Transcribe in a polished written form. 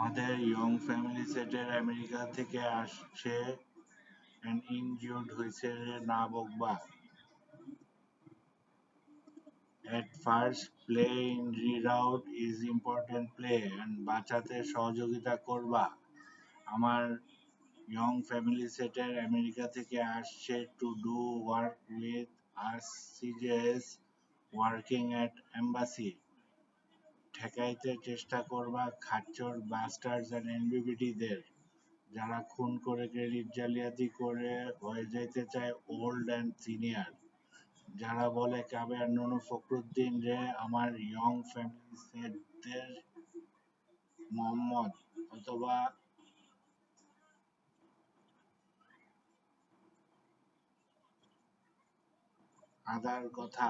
আমাদের young family সেটের America থেকে আসছে and injured হয়েছে রে না বকবা। At first, play in reroute is important play and বাঁচাতে সহযোগিতা করবা। আমার ইয়ং ফ্যামিলি সেটের আমেরিকা থেকে আসছে to do work with us সিজেস ওয়ার্কিং এট এম্বাসি। ঠেকাইতে চেষ্টা করবা খাচ্চর বাস্টার্স এন্ড এনবিবিটিদের, যারা খুন করে ক্রেডিট জালিয়াতি করে হয়ে যেতে চায় ওল্ড অ্যান্ড সিনিয়র, যারা বলে কাবে আর নুনু ফখরুদ্দিন রে আমার ইয়ং ফ্যামিলি সেটদের মোহাম্মদ অথবা আদার কথা